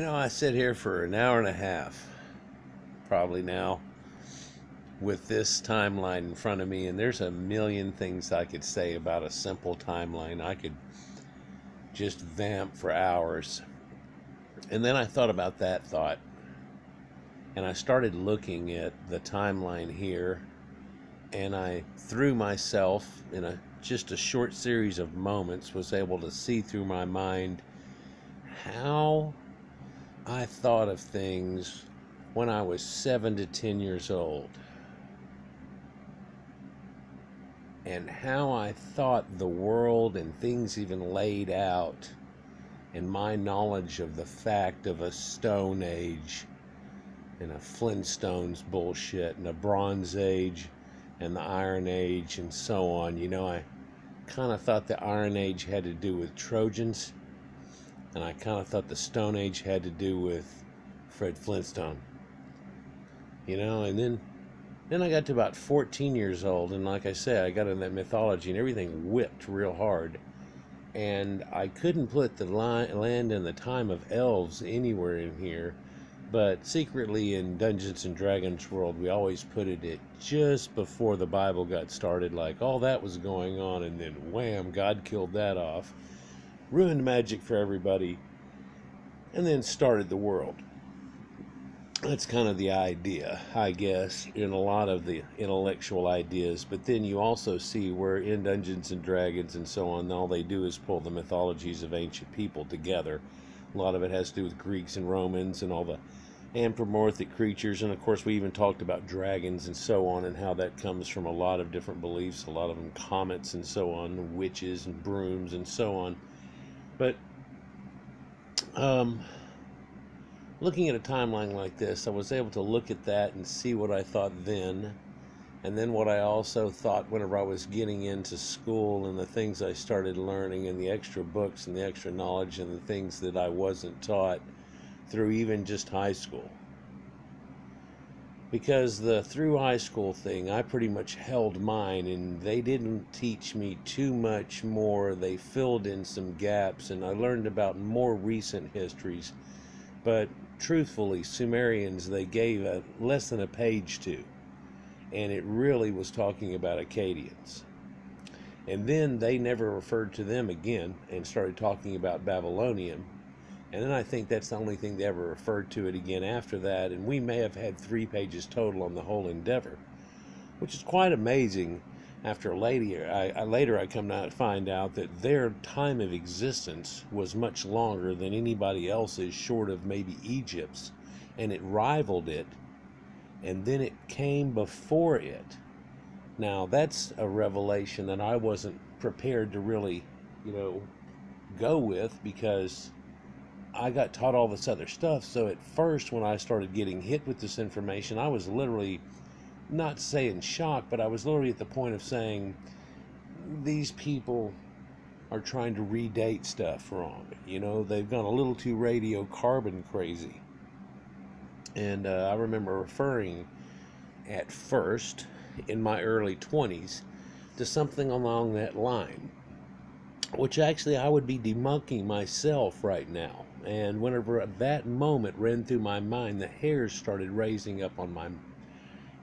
I sit here for an hour and a half, probably now, with this timeline in front of me, and there's a million things I could say about a simple timeline. I could just vamp for hours. And then I thought about that thought, and I started looking at the timeline here, and I, through myself, in just a short series of moments, was able to see through my mind how I thought of things when I was 7 to 10 years old, and how I thought the world and things even laid out, and my knowledge of the fact of a Stone Age and a Flintstones bullshit and a Bronze Age and the Iron Age and so on. I kind of thought the Iron Age had to do with Trojans, and I kind of thought the Stone Age had to do with Fred Flintstone. And then I got to about 14 years old, and like I said, I got in that mythology, and everything whipped real hard. And I couldn't put the land and the time of elves anywhere in here, but secretly in Dungeons and Dragons world, we always put it just before the Bible got started, like all that was going on, and then wham, God killed that off, ruined magic for everybody, and then started the world. That's kind of the idea, I guess, in a lot of the intellectual ideas. But then you also see where in Dungeons and Dragons and so on, all they do is pull the mythologies of ancient people together. A lot of it has to do with Greeks and Romans and all the anthropomorphic creatures. And of course, we even talked about dragons and so on, and how that comes from a lot of different beliefs, a lot of them comets and so on, witches and brooms and so on. But looking at a timeline like this, I was able to look at that and see what I thought then, and then what I also thought whenever I was getting into school, and the things I started learning, and the extra books and the extra knowledge and the things that I wasn't taught through even just high school. Because the through high school thing, I pretty much held mine, and they didn't teach me too much more. They filled in some gaps, and I learned about more recent histories. But truthfully, Sumerians, they gave less than a page to, and it really was talking about Akkadians. And then they never referred to them again and started talking about Babylonian. And then I think that's the only thing they ever referred to it again after that, and we may have had 3 pages total on the whole endeavor, which is quite amazing. After later I come to find out that their time of existence was much longer than anybody else's, short of maybe Egypt's, and it rivaled it, and then it came before it. Now that's a revelation that I wasn't prepared to really, go with, because I got taught all this other stuff. So at first, when I started getting hit with this information, I was literally, not saying shocked, but I was literally at the point of saying, these people are trying to redate stuff wrong. They've gone a little too radiocarbon crazy. And I remember referring at first, in my early 20s, to something along that line, which actually I would be debunking myself right now. And whenever that moment ran through my mind, the hairs started raising up on my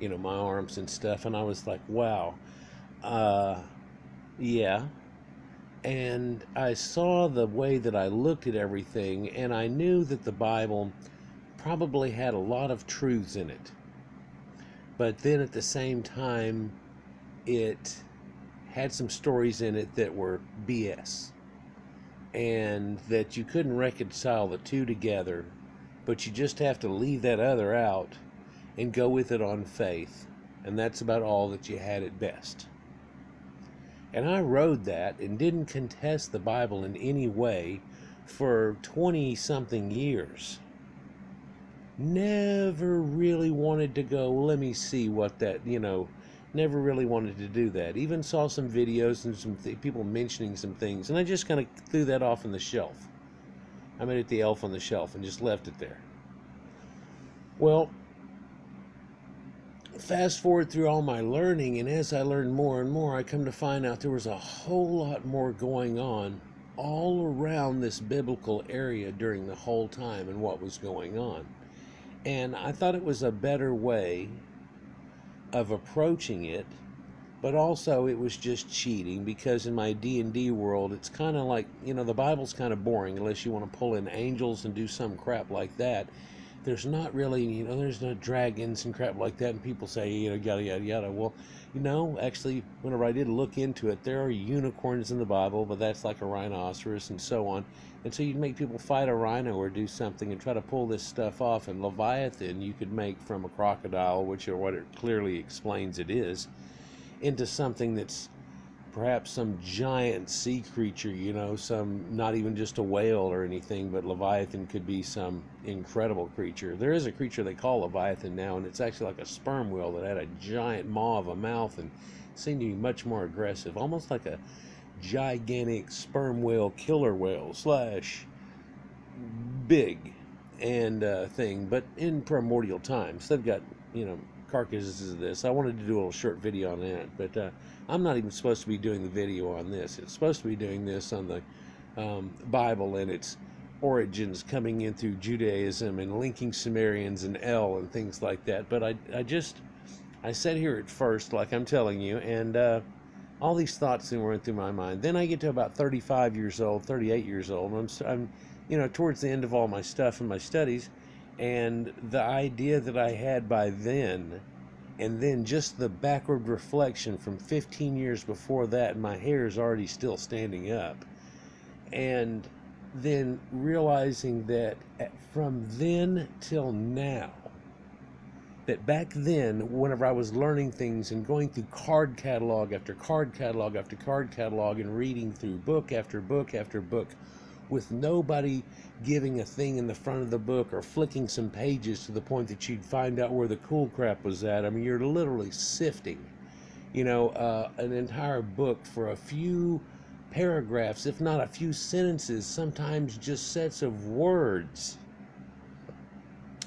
my arms and stuff, and I was like, wow, yeah. And I saw the way that I looked at everything, and I knew that the Bible probably had a lot of truths in it, but then at the same time, it had some stories in it that were BS, and that you couldn't reconcile the two together, but you just have to leave that other out and go with it on faith, and that's about all that you had at best. And I rode that and didn't contest the Bible in any way for 20-something years. Never really wanted to go, let me see what that, never really wanted to do that. Even saw some videos and some people mentioning some things, and I just kind of threw that off on the shelf. I made it the elf on the shelf and just left it there. Well, fast forward through all my learning, and as I learned more and more, I come to find out there was a whole lot more going on all around this biblical area during the whole time and what was going on. And I thought it was a better way of approaching it, but also it was just cheating, because in my D&D world, it's kind of like, the Bible's kind of boring unless you want to pull in angels and do some crap like that. There's not really, there's no dragons and crap like that, and people say, yada, yada, yada. Well, actually, whenever I did look into it, there are unicorns in the Bible, but that's like a rhinoceros and so on. And so you'd make people fight a rhino or do something and try to pull this stuff off. And Leviathan you could make from a crocodile, which is what it clearly explains it is, into something that's perhaps some giant sea creature, some, not even just a whale or anything, but Leviathan could be some incredible creature. There is a creature they call Leviathan now, and it's actually like a sperm whale that had a giant maw of a mouth and seemed to be much more aggressive, almost like a gigantic sperm whale killer whale slash big and thing, but in primordial times. They've got, carcasses of this. I wanted to do a little short video on that, but I'm not even supposed to be doing the video on this. It's supposed to be doing this on the Bible and its origins coming in through Judaism and linking Sumerians and El and things like that. But I sat here at first, like I'm telling you, and all these thoughts that went through my mind. Then I get to about 35 years old, 38 years old, and I'm towards the end of all my stuff and my studies, and the idea that I had by then, and then just the backward reflection from 15 years before that, and my hair is already still standing up, and then realizing that from then till now, that back then, whenever I was learning things and going through card catalog after card catalog after card catalog and reading through book after book after book, with nobody giving a thing in the front of the book or flicking some pages to the point that you'd find out where the cool crap was at. I mean, you're literally sifting, an entire book for a few paragraphs, if not a few sentences, sometimes just sets of words,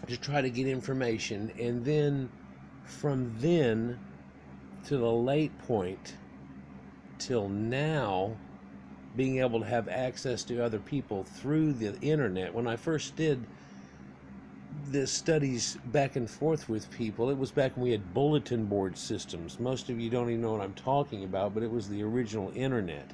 to try to get information. And then from then to the late point till now, being able to have access to other people through the internet. When I first did the studies back and forth with people, it was back when we had bulletin board systems. Most of you don't even know what I'm talking about, but it was the original internet.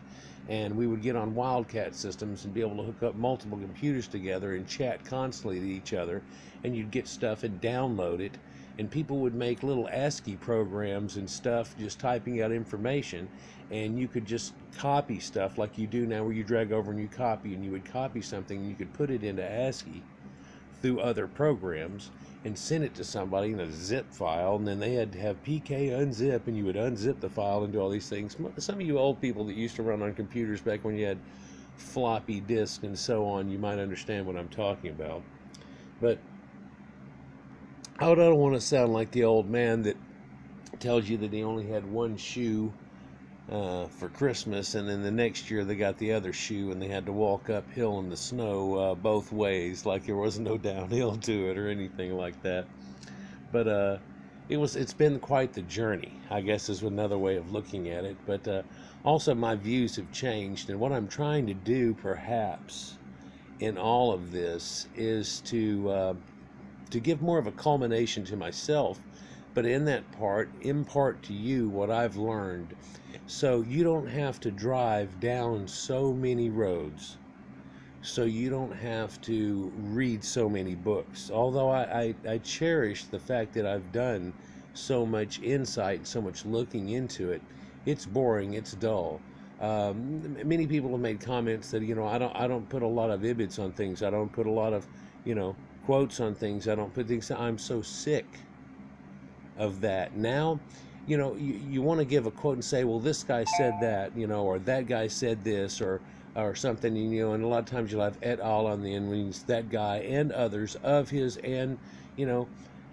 And we would get on Wildcat systems and be able to hook up multiple computers together and chat constantly to each other, and you'd get stuff and download it, and people would make little ASCII programs and stuff just typing out information, and you could just copy stuff like you do now, where you drag over and you copy, and you would copy something and you could put it into ASCII through other programs and send it to somebody in a zip file, and then they had to have PK unzip, and you would unzip the file and do all these things. Some of you old people that used to run on computers back when you had floppy disk and so on, you might understand what I'm talking about. But I don't want to sound like the old man that tells you that he only had one shoe for Christmas, and then the next year they got the other shoe and they had to walk uphill in the snow both ways, like there was no downhill to it or anything like that. But it's been quite the journey, I guess, is another way of looking at it. But also my views have changed, and what I'm trying to do perhaps in all of this is to give more of a culmination to myself, but in that part, impart to you what I've learned, so you don't have to drive down so many roads, so you don't have to read so many books. Although I cherish the fact that I've done so much insight, so much looking into it, it's boring, it's dull. Many people have made comments that, I don't put a lot of ibits on things, I don't put a lot of, quotes on things, I don't put things. I'm so sick of that. Now, you want to give a quote and say, well, this guy said that, or that guy said this, or something, and a lot of times you'll have et al on the end, means that guy and others of his, and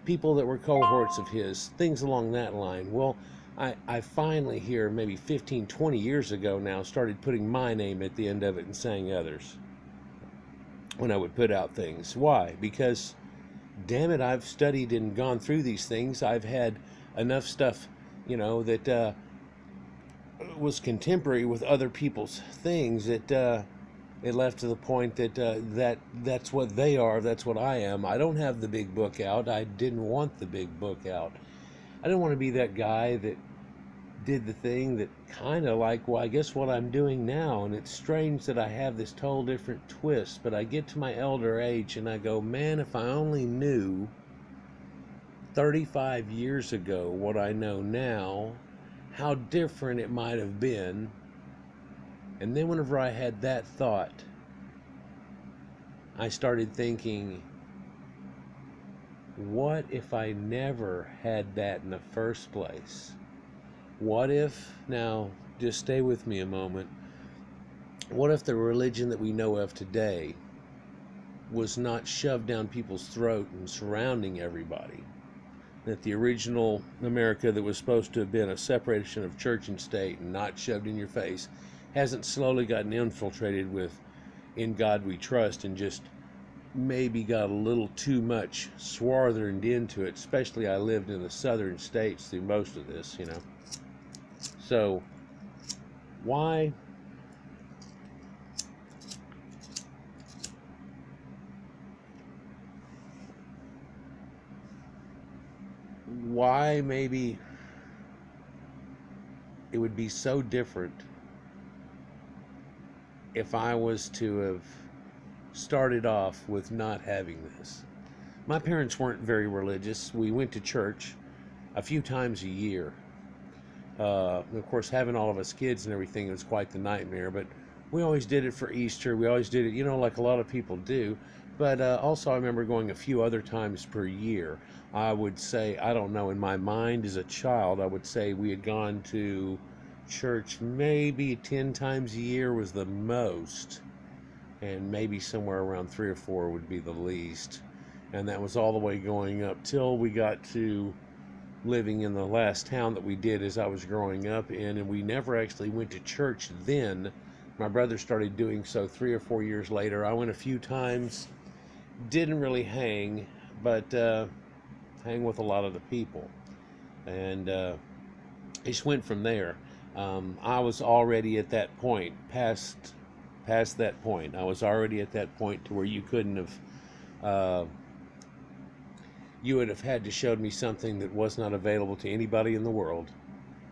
people that were cohorts of his, things along that line. Well, I finally here, maybe 15, 20 years ago now, started putting my name at the end of it and saying others when I would put out things. Why? Because, damn it, I've studied and gone through these things. I've had enough stuff, that was contemporary with other people's things, that It left to the point that that's what they are, that's what I am. I don't have the big book out. I didn't want the big book out. I didn't want to be that guy that did the thing that kind of like, well, I guess what I'm doing now. And it's strange that I have this total different twist, but I get to my elder age and I go, man, if I only knew 35 years ago what I know now, how different it might have been. And then whenever I had that thought, I started thinking, what if I never had that in the first place? What if, now just stay with me a moment, what if the religion that we know of today was not shoved down people's throat and surrounding everybody? That the original America that was supposed to have been a separation of church and state and not shoved in your face hasn't slowly gotten infiltrated with "In God We Trust" and just maybe got a little too much swathered into it. Especially I lived in the southern states through most of this, you know. So why maybe it would be so different if I was to have started off with not having this. My parents weren't very religious. We went to church a few times a year. Of course, having all of us kids and everything was quite the nightmare, but we always did it for Easter. We always did it, you know, like a lot of people do. But also I remember going a few other times per year. I would say, I don't know, in my mind as a child, I would say we had gone to church maybe 10 times a year was the most, and maybe somewhere around 3 or 4 would be the least. And that was all the way going up till we got to living in the last town that we did as I was growing up in, and we never actually went to church then. My brother started doing so 3 or 4 years later. I went a few times, didn't really hang, but hang with a lot of the people, and just went from there. I was already at that point, past that point. I was already at that point to where you couldn't have, you would have had to show me something that was not available to anybody in the world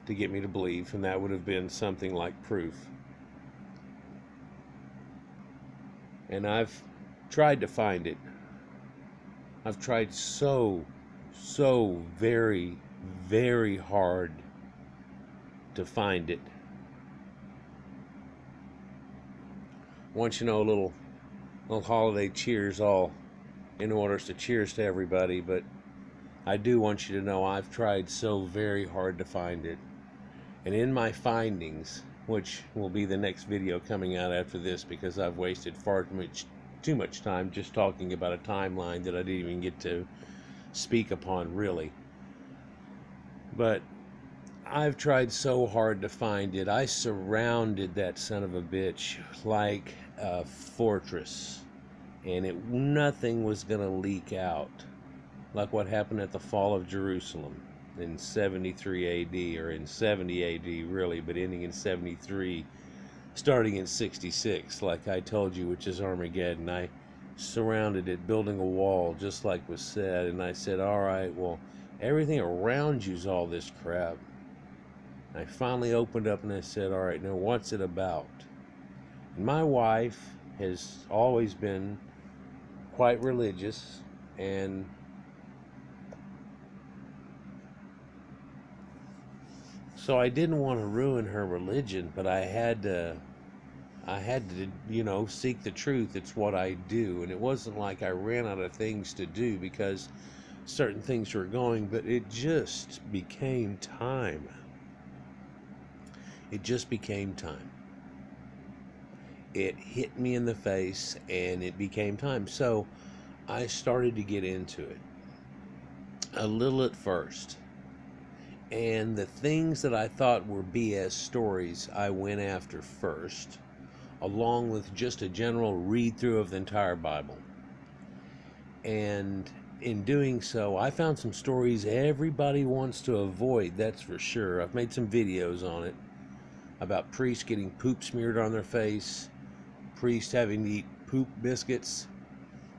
to get me to believe, and that would have been something like proof. And I've tried to find it. I've tried so very, very hard to find it. Want you to know, a little holiday cheers, all in order to cheers to everybody, but I do want you to know I've tried so very hard to find it. And in my findings, which will be the next video coming out after this, because I've wasted far too much time just talking about a timeline that I didn't even get to speak upon really. But I've tried so hard to find it. I surrounded that son of a bitch like a fortress, and nothing was going to leak out, like what happened at the fall of Jerusalem in 73 AD, or in 70 AD really, but ending in 73, starting in 66, like I told you, which is Armageddon. I surrounded it, building a wall, just like was said, and I said, all right, well, everything around you's all this crap. I finally opened up and I said, all right, now what's it about? And my wife has always been quite religious, and so I didn't want to ruin her religion, but I had to, you know, seek the truth. It's what I do. And it wasn't like I ran out of things to do because certain things were going, but it just became time. It just became time. It hit me in the face and it became time. So I started to get into it a little at first. And the things that I thought were BS stories, I went after first, along with just a general read through of the entire Bible. And in doing so, I found some stories everybody wants to avoid, that's for sure. I've made some videos on it about priests getting poop smeared on their face, priest having to eat poop biscuits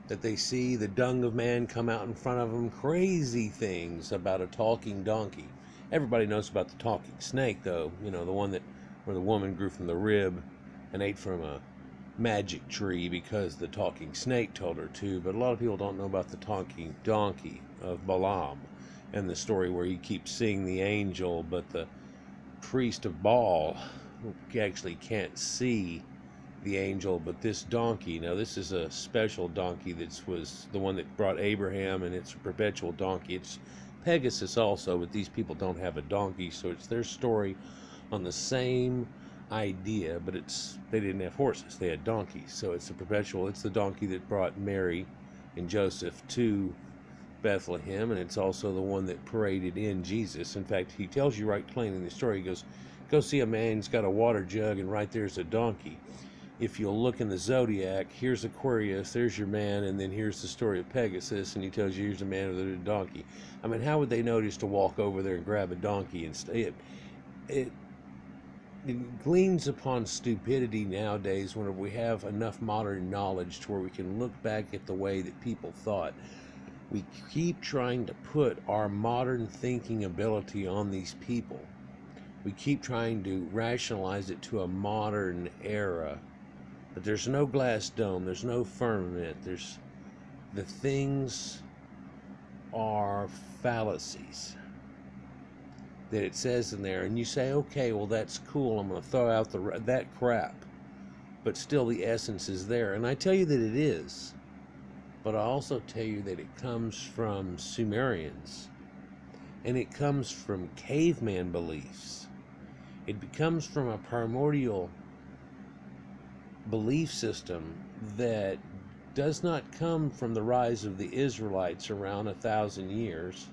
that they see the dung of man come out in front of them. Crazy things about a talking donkey. Everybody knows about the talking snake, though. You know, the one that where the woman grew from the rib and ate from a magic tree because the talking snake told her to. But a lot of people don't know about the talking donkey of Balaam and the story where he keeps seeing the angel, but the priest of Baal actually can't see the angel, but this donkey, now this is a special donkey that was the one that brought Abraham, and it's a perpetual donkey. It's Pegasus also, but these people don't have a donkey, so it's their story on the same idea, but they didn't have horses, they had donkeys. So it's a perpetual, it's the donkey that brought Mary and Joseph to Bethlehem, and it's also the one that paraded in Jesus. In fact, he tells you right plain in the story, he goes, go see a man, he's got a water jug, and right there's a donkey. If you'll look in the zodiac, here's Aquarius, there's your man, and then here's the story of Pegasus, and he tells you here's a man with a donkey. I mean, how would they know just to walk over there and grab a donkey and stay? It gleans upon stupidity nowadays whenever we have enough modern knowledge to where we can look back at the way that people thought. We keep trying to put our modern thinking ability on these people. We keep trying to rationalize it to a modern era. But there's no glass dome, there's no firmament, the things are fallacies that it says in there, and you say, okay, well, that's cool, I'm going to throw out that crap, but still the essence is there. And I tell you that it is, but I also tell you that it comes from Sumerians, and it comes from caveman beliefs. It comes from a primordial belief system that does not come from the rise of the Israelites around 1,000 years,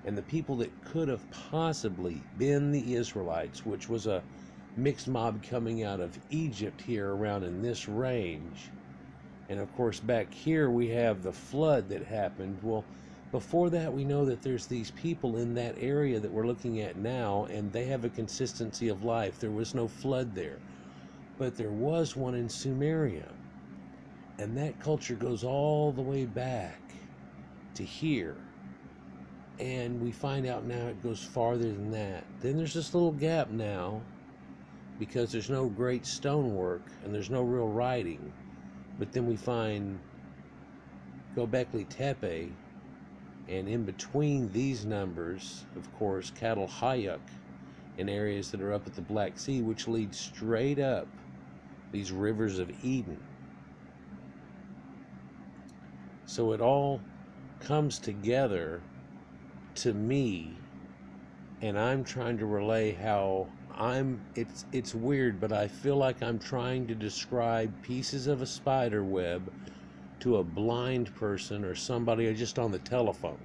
and the people that could have possibly been the Israelites, which was a mixed mob coming out of Egypt here around in this range. And of course back here we have the flood that happened. Well, before that we know that there's these people in that area that we're looking at now, and they have a consistency of life. There was no flood there, but there was one in Sumeria, and that culture goes all the way back to here, and we find out now it goes farther than that. Then there's this little gap now because there's no great stonework and there's no real writing, but then we find Göbekli Tepe, and in between these numbers, of course, Cattle Hayuk in areas that are up at the Black Sea, which lead straight up these rivers of Eden. So it all comes together to me, and I'm trying to relay how it's weird, but I feel like I'm trying to describe pieces of a spider web to a blind person or somebody just on the telephone.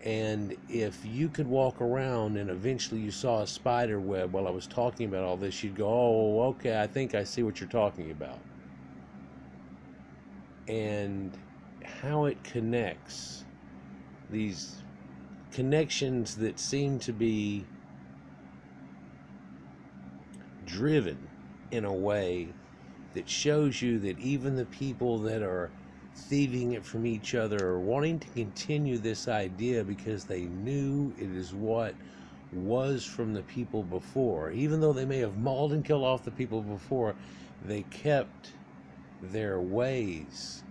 And if you could walk around and eventually you saw a spider web while I was talking about all this, you'd go, oh, okay, I think I see what you're talking about. And how it connects, these connections that seem to be driven in a way that shows you that even the people that are thieving it from each other are wanting to continue this idea because they knew it is what was from the people before. Even though they may have mauled and killed off the people before, they kept their ways.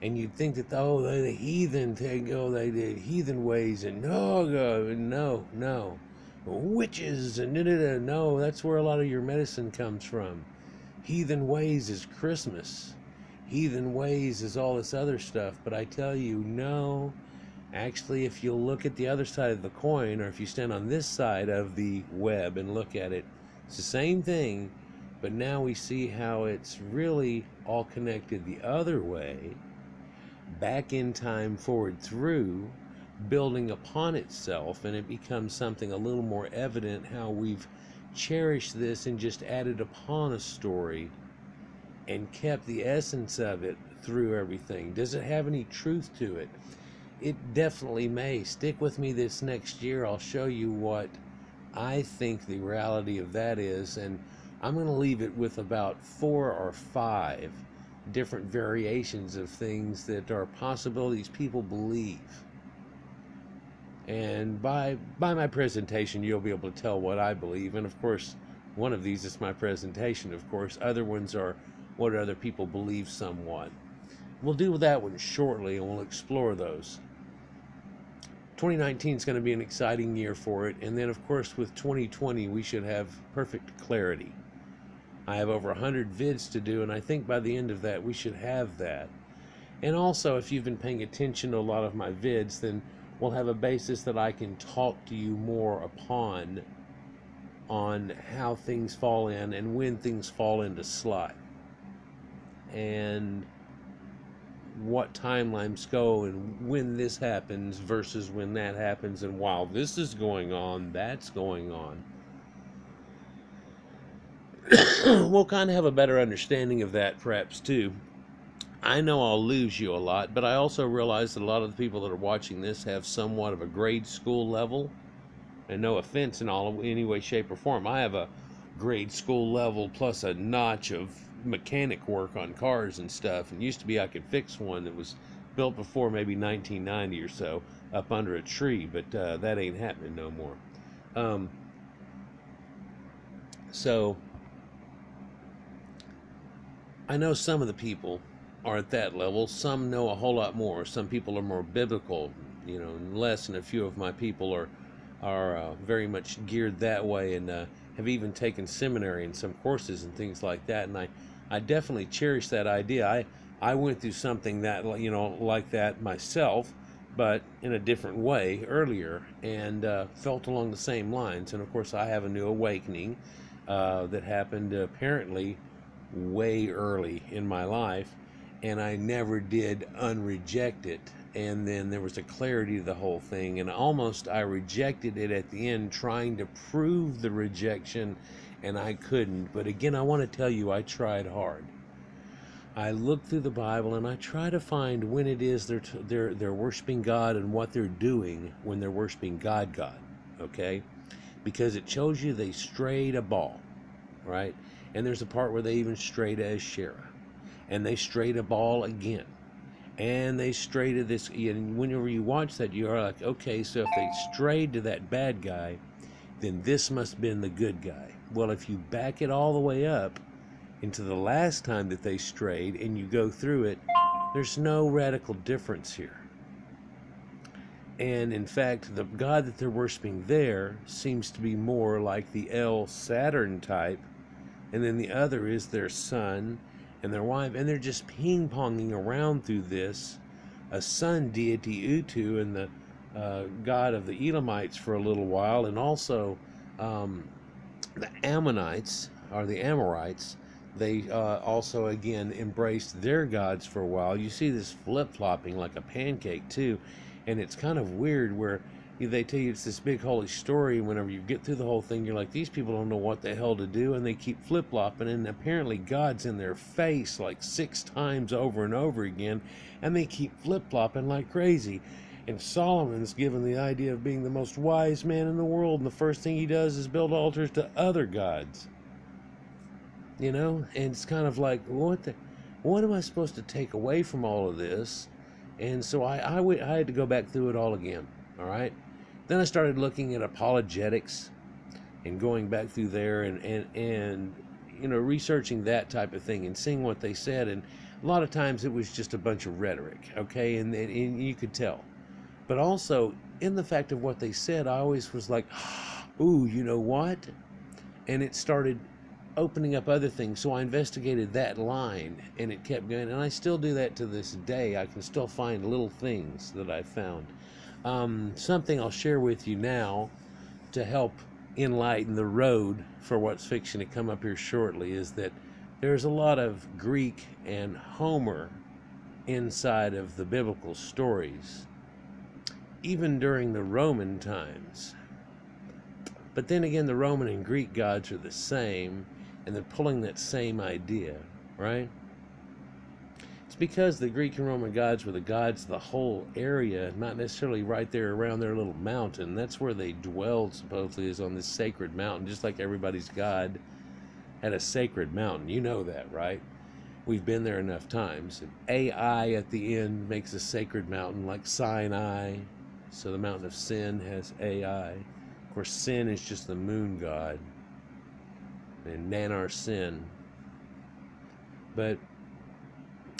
And you'd think that, oh, they're the heathen, they did heathen ways, and no, witches, and no, that's where a lot of your medicine comes from. Heathen ways is Christmas. Heathen ways is all this other stuff. But I tell you, no. Actually, if you look at the other side of the coin, or if you stand on this side of the web and look at it, it's the same thing. But now we see how it's really all connected the other way, back in time, forward through, building upon itself, and it becomes something a little more evident how we've cherished this and just added upon a story and kept the essence of it through everything. Does it have any truth to it? It definitely may. Stick with me this next year. I'll show you what I think the reality of that is, and I'm going to leave it with about 4 or 5 different variations of things that are possibilities people believe. And by my presentation, you'll be able to tell what I believe. And of course, one of these is my presentation. Of course, other ones are what other people believe somewhat. We'll do that one shortly, and we'll explore those. 2019 is going to be an exciting year for it. And then, of course, with 2020, we should have perfect clarity. I have over 100 vids to do, and I think by the end of that, we should have that. And also, if you've been paying attention to a lot of my vids, then we'll have a basis that I can talk to you more upon on how things fall in and when things fall into slot. And what timelines go and when this happens versus when that happens, and while this is going on, that's going on. We'll kind of have a better understanding of that perhaps too. I know I'll lose you a lot, but I also realize that a lot of the people that are watching this have somewhat of a grade school level, and no offense in any way, shape, or form. I have a grade school level plus a notch of mechanic work on cars and stuff, and used to be I could fix one that was built before maybe 1990 or so up under a tree, but that ain't happening no more. So I know some of the people are at that level. Some know a whole lot more. Some people are more biblical, and less, and a few of my people are very much geared that way, and have even taken seminary and some courses and things like that. And I definitely cherish that idea. I went through something that like that myself, but in a different way earlier, and felt along the same lines. And of course, I have a new awakening that happened apparently way early in my life, and I never did unreject it. And then there was a clarity to the whole thing, and I rejected it at the end, trying to prove the rejection, and I couldn't. But again, I want to tell you, I tried hard. I looked through the Bible, and I try to find when it is they're worshiping God and what they're doing when they're worshiping God, okay? Because it shows you they strayed a ball, right? And there's a part where they even strayed Asherah, and they strayed a ball again, and they strayed to this. And whenever you watch that, you are like, okay, so if they strayed to that bad guy, then this must have been the good guy. Well, if you back it all the way up into the last time that they strayed and you go through it, there's no radical difference here. And in fact, the god that they're worshiping there seems to be more like the Saturn type, and then the other is their son and their wife, and they're just ping-ponging around through this. A sun deity, Utu, and the god of the Elamites for a little while, and also the Ammonites, or the Amorites, they also again embraced their gods for a while. You see this flip-flopping like a pancake too, and it's kind of weird where they tell you it's this big holy story, and whenever you get through the whole thing, you're like, these people don't know what the hell to do, and they keep flip-flopping, and apparently God's in their face like 6 times over and over again, and they keep flip-flopping like crazy. And Solomon's given the idea of being the most wise man in the world, and the first thing he does is build altars to other gods. And it's kind of like, what am I supposed to take away from all of this? And so I had to go back through it all again, all right? Then I started looking at apologetics and going back through there and researching that type of thing and seeing what they said. And a lot of times it was just a bunch of rhetoric, okay? And you could tell. But also, in the fact of what they said, I always was like, ooh, you know what? And it started opening up other things. So I investigated that line, and it kept going. And I still do that to this day. I can still find little things that I found. Something I'll share with you now to help enlighten the road for what's fixing to come up here shortly is that there's a lot of Greek and Homer inside of the biblical stories, even during the Roman times. But then again, the Roman and Greek gods are the same, and they're pulling that same idea, right? It's because the Greek and Roman gods were the gods of the whole area, not necessarily right there around their little mountain. That's where they dwelled, supposedly, is on this sacred mountain, just like everybody's god at a sacred mountain. You know that, right? We've been there enough times. And AI at the end makes a sacred mountain like Sinai. So the mountain of sin has AI. Of course, Sin is just the moon god. And Nanar Sin. But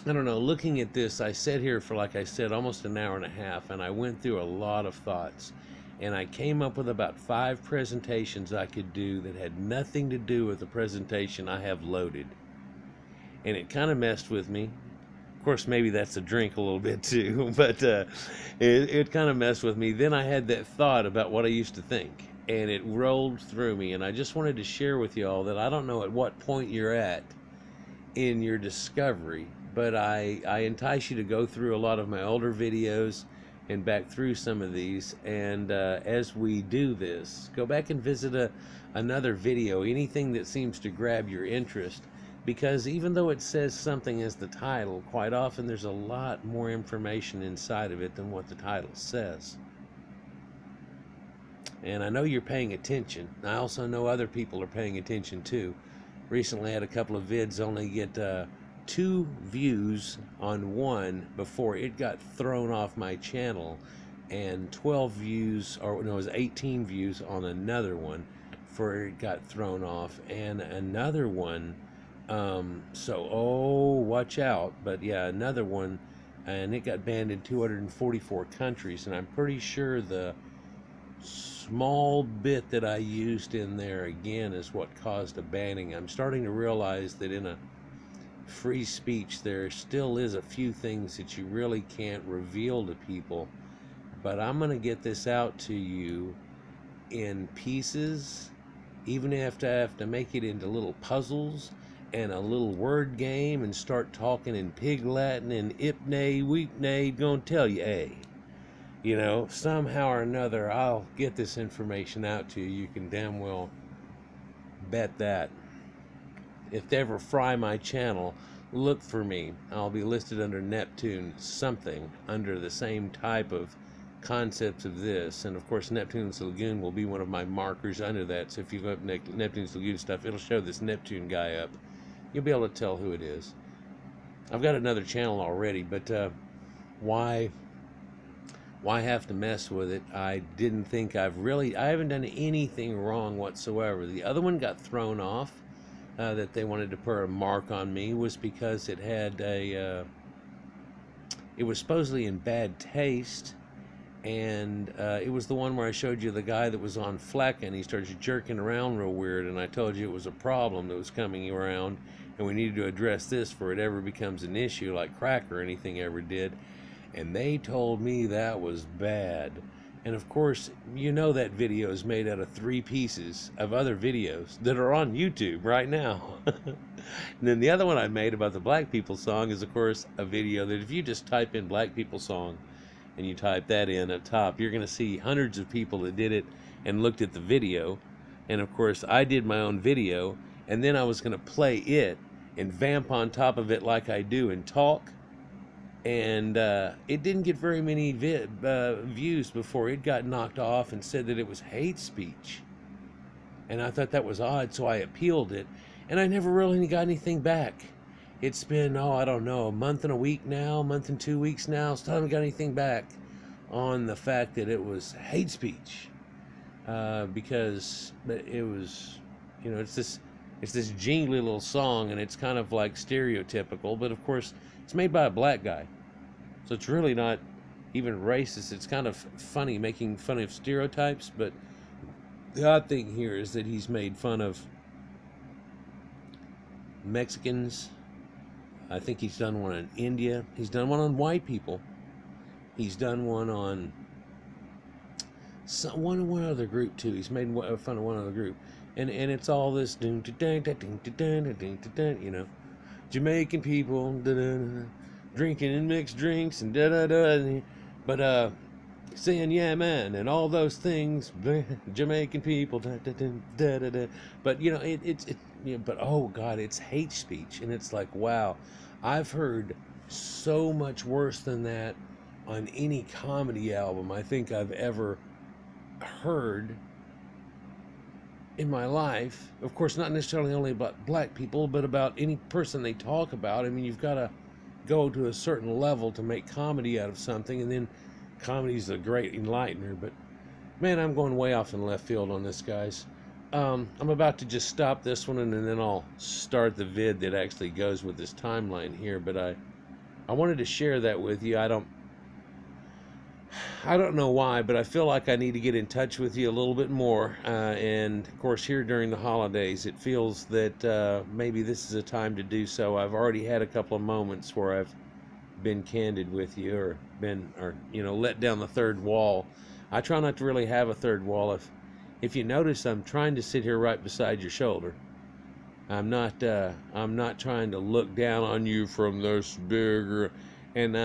I don't know, looking at this, I sat here for, like I said, almost an hour and a half, and I went through a lot of thoughts. And I came up with about 5 presentations I could do that had nothing to do with the presentation I have loaded. And it kind of messed with me. Of course, maybe that's a drink a little bit too, but it kind of messed with me. Then I had that thought about what I used to think, and it rolled through me. And I just wanted to share with you all that I don't know at what point you're at in your discovery, but I entice you to go through a lot of my older videos and back through some of these, and as we do this, go back and visit another video, anything that seems to grab your interest, because even though it says something as the title, quite often there's a lot more information inside of it than what the title says. And I know you're paying attention. I also know other people are paying attention too. Recently I had a couple of vids only get 2 views on one before it got thrown off my channel, and 12 views, or no, it was 18 views on another one before it got thrown off, and another one, so watch out. But yeah, another one, and it got banned in 244 countries, and I'm pretty sure the small bit that I used in there again is what caused a banning. I'm starting to realize that in a free speech there still is a few things that you really can't reveal to people, but I'm going to get this out to you in pieces, even if I have to make it into little puzzles and a little word game and start talking in pig Latin and ipne weepne gonna tell you, hey, you know, somehow or another I'll get this information out to you. You can damn well bet that. If they ever fry my channel, look for me. I'll be listed under Neptunes something, under the same type of concepts of this. And of course, Neptunes Lagoon will be one of my markers under that. So if you go up Neptunes Lagoon stuff, it'll show this Neptune guy up. You'll be able to tell who it is. I've got another channel already, but why have to mess with it? I didn't think I haven't done anything wrong whatsoever. The other one got thrown off. That they wanted to put a mark on me was because it had it was supposedly in bad taste, and it was the one where I showed you the guy that was on Fleck and he started jerking around real weird, and I told you it was a problem that was coming around and we needed to address this before it ever becomes an issue like crack or anything ever did, and they told me that was bad. And of course, you know that video is made out of 3 pieces of other videos that are on YouTube right now. And then the other one I made about the Black People song is, of course, a video that if you just type in Black People song and you type that in up top, you're going to see hundreds of people that did it and looked at the video. And of course, I did my own video, and then I was going to play it and vamp on top of it like I do and talk. And it didn't get very many views before it got knocked off and said that it was hate speech. And I thought that was odd, so I appealed it, and I never really got anything back. It's been, I don't know, a month and a week now, a month and 2 weeks now, still haven't got anything back on the fact that it was hate speech. Because it was, you know, it's this jingly little song, and it's kind of like stereotypical, but of course, it's made by a black guy, so it's really not even racist. It's kind of funny, making fun of stereotypes, but the odd thing here is that he's made fun of Mexicans. I think he's done one on India. He's done one on white people. He's done one on one other group too. He's made fun of one other group, and it's all this, you know, Jamaican people, drinking and mixed drinks and but saying yeah man and all those things, Jamaican people, but you know it's you know, but oh god, it's hate speech, and it's like, wow, I've heard so much worse than that on any comedy album I think I've ever heard. in my life. Of course, not necessarily only about black people, but about any person they talk about. I mean, you've got to go to a certain level to make comedy out of something, and then comedy's a great enlightener. But man, I'm going way off in left field on this, guys. I'm about to just stop this one, and then I'll start the vid that actually goes with this timeline here. But I wanted to share that with you. I don't know why, but I feel like I need to get in touch with you a little bit more. And of course, here during the holidays, it feels that maybe this is a time to do so. I've already had a couple of moments where I've been candid with you, or let down the third wall. I try not to really have a third wall. If you notice, I'm trying to sit here right beside your shoulder. I'm not trying to look down on you from this bigger. And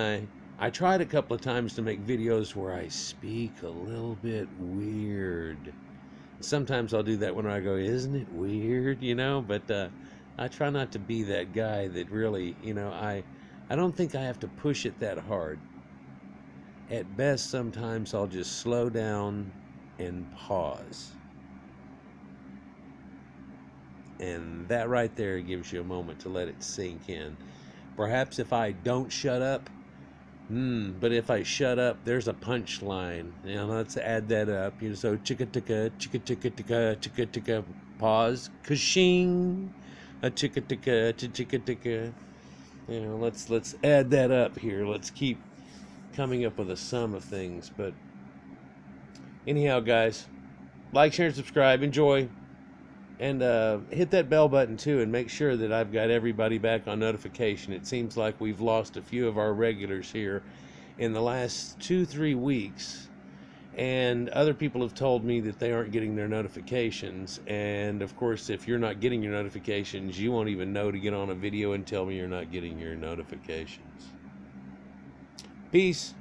I tried a couple of times to make videos where I speak a little bit weird. Sometimes I'll do that when I go, isn't it weird, But I try not to be that guy that really, I don't think I have to push it that hard. At best, sometimes I'll just slow down and pause. And that right there gives you a moment to let it sink in. Perhaps if I don't shut up, but if I shut up, there's a punchline. Let's add that up. So chicka ticka, chicka ticka ticka, chicka ticka, pause, ka-shing, a chicka ticka, chicka ticka. Let's add that up here. Let's keep coming up with a sum of things. But anyhow, guys, like, share, and subscribe. Enjoy. And hit that bell button too, and make sure that I've got everybody back on notification. It seems like we've lost a few of our regulars here in the last 2-3 weeks, and other people have told me that they aren't getting their notifications. And of course, if you're not getting your notifications, you won't even know to get on a video and tell me you're not getting your notifications. Peace.